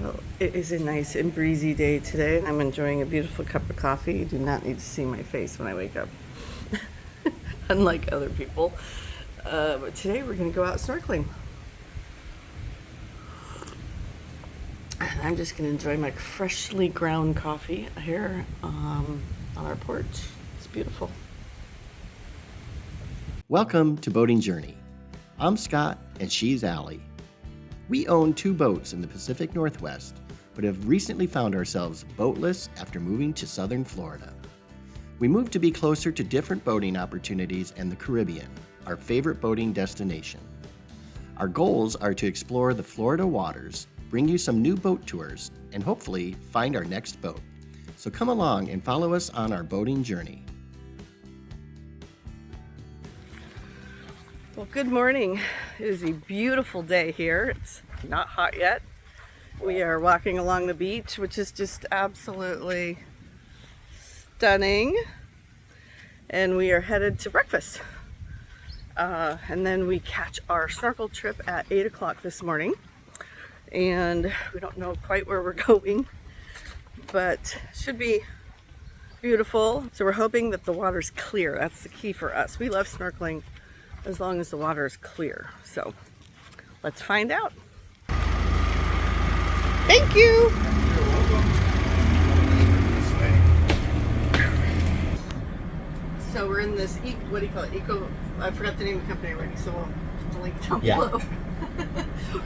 Well, it is a nice and breezy day today, and I'm enjoying a beautiful cup of coffee. You do not need to see my face when I wake up, unlike other people. But today we're going to go out snorkeling. And I'm just going to enjoy my freshly ground coffee here on our porch. It's beautiful. Welcome to Boating Journey. I'm Scott and she's Allie. We own 2 boats in the Pacific Northwest, but have recently found ourselves boatless after moving to southern Florida. We moved to be closer to different boating opportunities and the Caribbean, our favorite boating destination. Our goals are to explore the Florida waters, bring you some new boat tours, and hopefully find our next boat. So come along and follow us on our boating journey. Well, good morning. It is a beautiful day here. It's not hot yet. We are walking along the beach, which is just absolutely stunning. And we are headed to breakfast. And then we catch our snorkel trip at 8 o'clock this morning. And we don't know quite where we're going, but should be beautiful. So we're hoping that the water's clear. That's the key for us. We love snorkeling as long as the water is clear. So let's find out. Thank you. So we're in this, what do you call it? I forgot the name of the company already, so we'll link down below.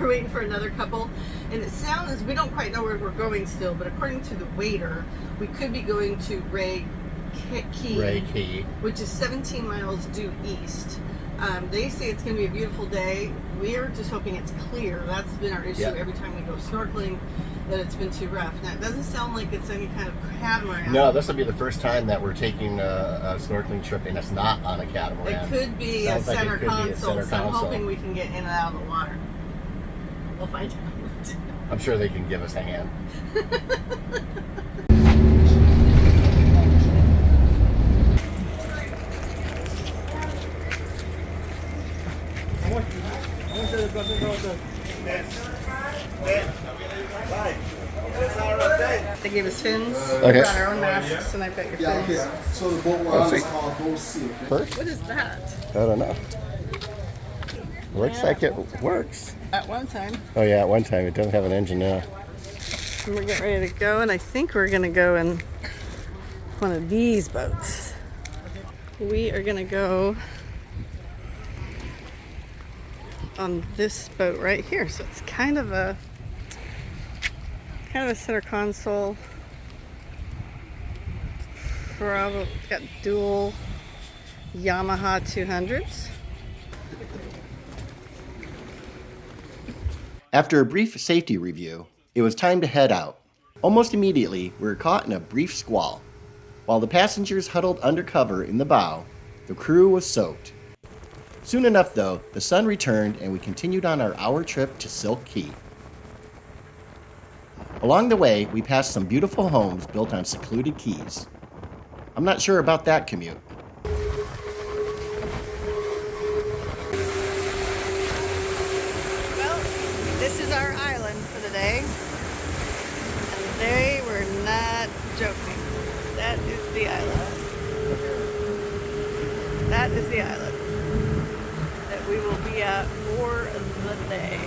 We're waiting for another couple, and it sounds, we don't quite know where we're going still, but according to the waiter, we could be going to Ray Caye, which is 17 miles due east. They say it's going to be a beautiful day. We're just hoping it's clear. That's been our issue every time we go snorkeling, that it's been too rough. Now, it doesn't sound like it's any kind of catamaran. No, this will be the first time that we're taking a snorkeling trip and it's not on a catamaran. It could be a center console, so I'm hoping we can get in and out of the water. We'll find out. I'm sure they can give us a hand. They gave us fins. Okay. We got our own masks, and I've got your fins. Okay. So the boat we're on is called Boat Silk. First? What is that? I don't know. Looks like it works. At one time. Oh yeah, at one time. It doesn't have an engine now. And we're getting ready to go, and I think we're going to go in one of these boats. We are going to go on this boat right here. So it's kind of a center console. Probably got dual Yamaha 200s. After a brief safety review, it was time to head out. Almost immediately, we were caught in a brief squall. While the passengers huddled under cover in the bow, the crew was soaked. Soon enough, though, the sun returned and we continued on our hour trip to Silk Caye. Along the way, we passed some beautiful homes built on secluded keys. I'm not sure about that commute. Well, this is our island for the day. And they were not joking. That is the island. That is the island that we will be at for the day.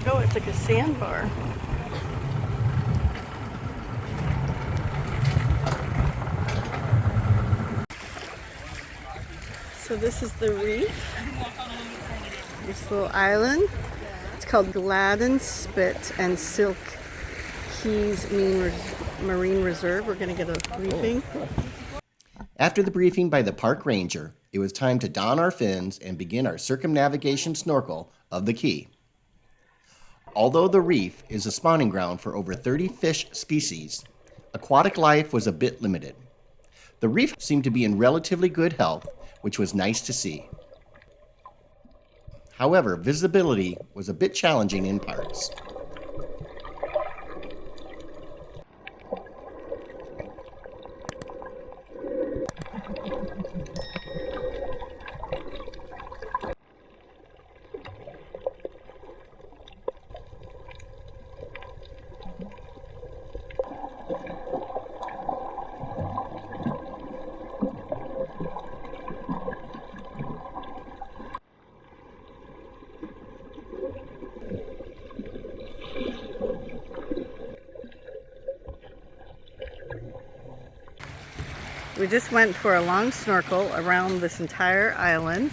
Oh, it's like a sandbar. So this is the reef, this little island. It's called Gladden Spit and Silk Caye's Marine Reserve. We're going to get a briefing. After the briefing by the park ranger, it was time to don our fins and begin our circumnavigation snorkel of the Caye. Although the reef is a spawning ground for over 30 fish species, aquatic life was a bit limited. The reef seemed to be in relatively good health, which was nice to see. However, visibility was a bit challenging in parts. We just went for a long snorkel around this entire island.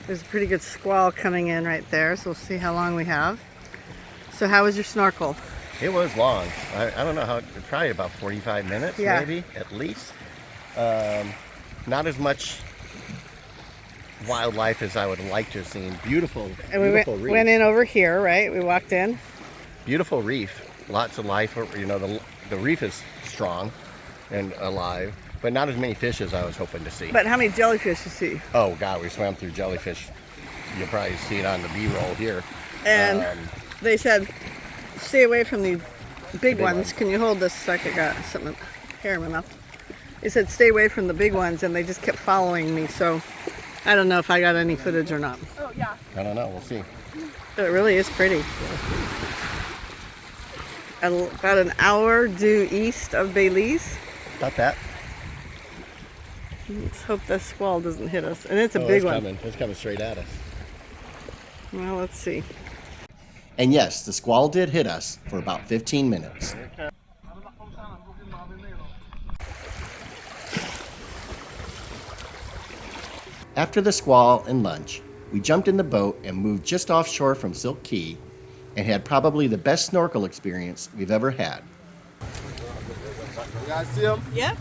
There's a pretty good squall coming in right there, so we'll see how long we have. So how was your snorkel? It was long. I don't know how, probably about 45 minutes, maybe, at least. Not as much wildlife as I would like to have seen. Beautiful, and beautiful we reef. went in over here, right? We walked in. Beautiful reef. Lots of life. You know, the reef is strong and alive, but not as many fish as I was hoping to see. But how many jellyfish you see? Oh, God, we swam through jellyfish. You'll probably see it on the B-roll here. And they said, stay away from the big ones. Can you hold this so I got something hair in my mouth? They said stay away from the big ones, and they just kept following me, so I don't know if I got any footage or not. Oh, yeah. I don't know. We'll see. But it really is pretty. About an hour due east of Belize. About that. Let's hope the squall doesn't hit us. And it's a big one. It's coming straight at us. Well, let's see. And yes, the squall did hit us for about 15 minutes. After the squall and lunch, we jumped in the boat and moved just offshore from Silk Caye and had probably the best snorkel experience we've ever had. You guys see him? Yep.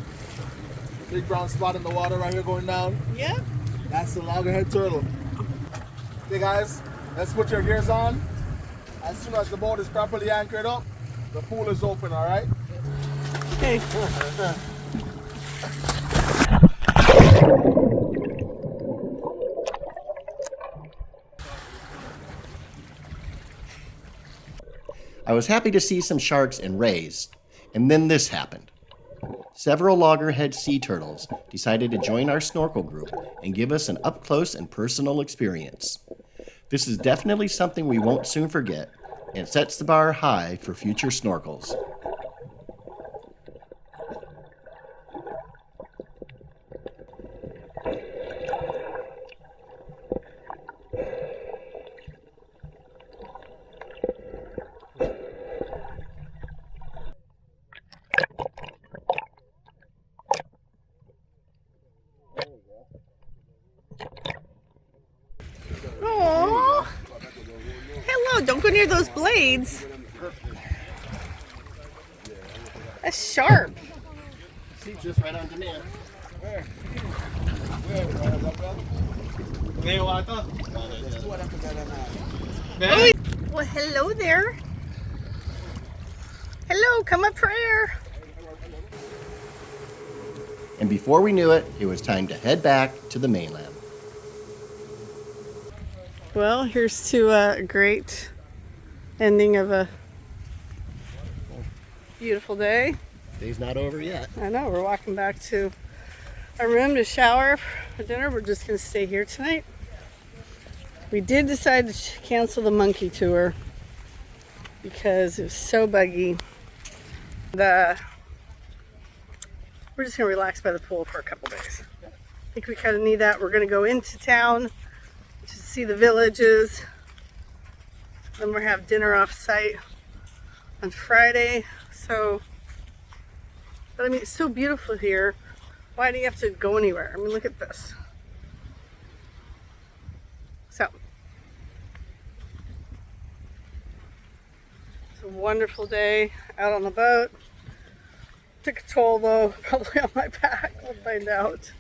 Big brown spot in the water right here going down. Yep. That's the loggerhead turtle. Okay, guys, let's put your gears on. As soon as the boat is properly anchored up, the pool is open, all right? Okay. I was happy to see some sharks and rays, and then this happened. Several loggerhead sea turtles decided to join our snorkel group and give us an up-close and personal experience. This is definitely something we won't soon forget, and sets the bar high for future snorkels. Aww. Hello, don't go near those blades. That's sharp. See, just right on demand. Well, hello there. Hello, come up for air. And before we knew it, it was time to head back to the mainland. Well, here's to a great ending of a beautiful day. Day's not over yet. I know, we're walking back to our room to shower for dinner. We're just going to stay here tonight. We did decide to cancel the monkey tour because it was so buggy. We're just going to relax by the pool for a couple days. I think we kind of need that. We're going to go into town to see the villages. Then we'll have dinner off site on Friday. But I mean, it's so beautiful here. Why do you have to go anywhere? I mean, look at this. So, it's a wonderful day out on the boat. Took a toll though, probably on my back. We'll find out.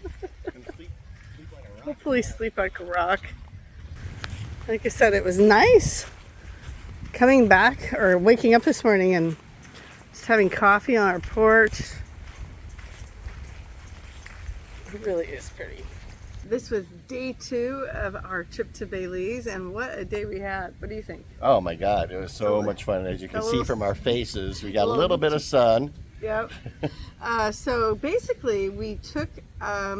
Hopefully sleep like a rock. Like I said, it was nice coming back or waking up this morning and just having coffee on our porch. It really is pretty. This was day 2 of our trip to Belize, and what a day we had. What do you think? Oh my God, it was so much fun. As you can see from our faces, we got a little bit of sun. Yep. So basically, we took I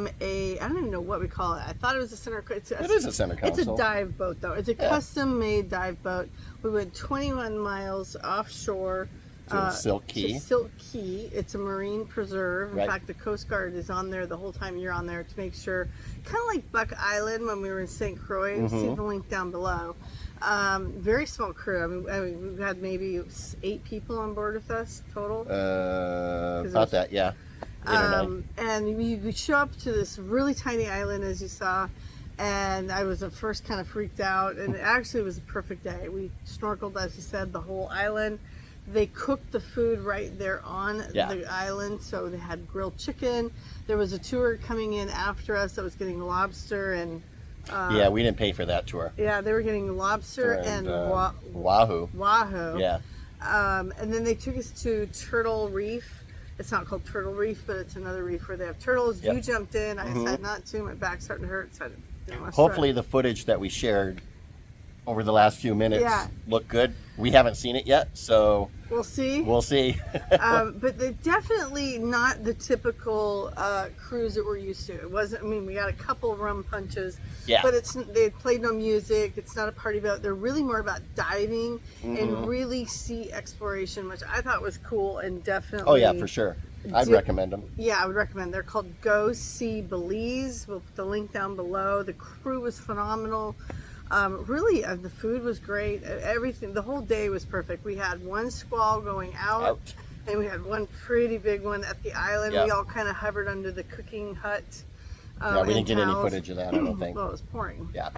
don't even know what we call it. I thought it was a center. It is a center console. It's a dive boat, though. It's a custom-made dive boat. We went 21 miles offshore. To Silk Caye. To Silk Caye. It's a marine preserve. In Right. fact, the Coast Guard is on there the whole time you're on there to make sure, kind of like Buck Island when we were in St. Croix. You see the link down below. Very small crew. I mean, we had maybe 8 people on board with us total. About that, yeah. Internet. And you show up to this really tiny island, as you saw, and I was at first kind of freaked out, and it actually was a perfect day. We snorkeled, as you said, the whole island. They cooked the food right there on the island, so they had grilled chicken. There was a tour coming in after us that was getting lobster and yeah, we didn't pay for that tour. yeah, they were getting lobster and wahoo. Yeah. And then they took us to Turtle Reef. It's not called Turtle Reef, but it's another reef where they have turtles. You jumped in. I decided not to. My back's starting to hurt, so I didn't want to Hopefully the footage that we shared over the last few minutes looked good. We haven't seen it yet, so we'll see. We'll see. But they're definitely not the typical cruise that we're used to. It wasn't. I mean, we got a couple rum punches, but they played no music. It's not a party boat. They're really more about diving and really sea exploration, which I thought was cool and definitely. Oh yeah, for sure. I'd recommend them. Yeah, I would recommend. They're called Go See Belize. We'll put the link down below. The crew was phenomenal. Really, the food was great. Everything, the whole day was perfect. We had one squall going out. And we had one pretty big one at the island. We all kind of hovered under the cooking hut. Yeah, we didn't get any footage of that, I don't think. Well, it was pouring. Yeah.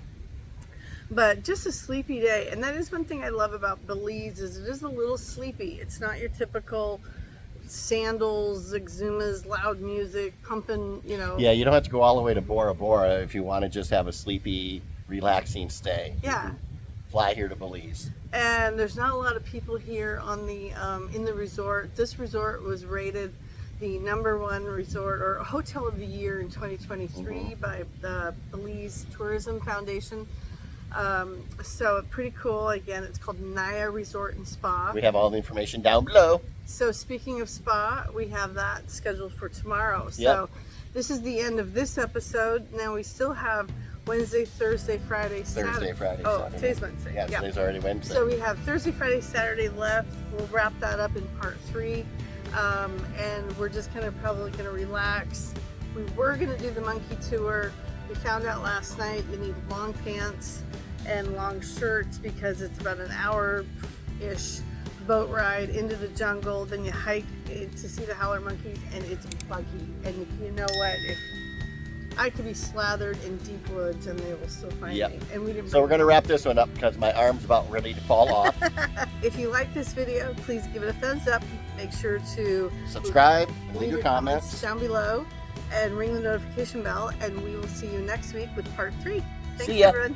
But just a sleepy day. And that is one thing I love about Belize is it is a little sleepy. It's not your typical sandals, exumas, loud music, pumping, you know. Yeah, you don't have to go all the way to Bora Bora if you want to just have a sleepy, relaxing stay. Yeah. Fly here to Belize. And there's not a lot of people here on the in the resort. This resort was rated the #1 resort or hotel of the year in 2023 by the Belize Tourism Foundation. So pretty cool. Again, it's called Naia Resort and Spa. We have all the information down below. So speaking of spa, we have that scheduled for tomorrow. So this is the end of this episode. Now we still have Wednesday, Thursday, Friday, Saturday. Thursday, Friday, oh, Saturday. Today's Wednesday. Yeah, today's already Wednesday. So we have Thursday, Friday, Saturday left. We'll wrap that up in part 3. And we're just probably going to relax. We were going to do the monkey tour. We found out last night you need long pants and long shirts because it's about an hour-ish boat ride into the jungle. Then you hike to see the howler monkeys, and it's buggy. And you know what? If I could be slathered in deep woods and they will still find me. And we didn't. So we're going to wrap this one up because my arm's about ready to fall off. If you like this video, please give it a thumbs up. Make sure to subscribe, leave your comments down below, and ring the notification bell. And we will see you next week with part 3. Thanks, see ya. everyone.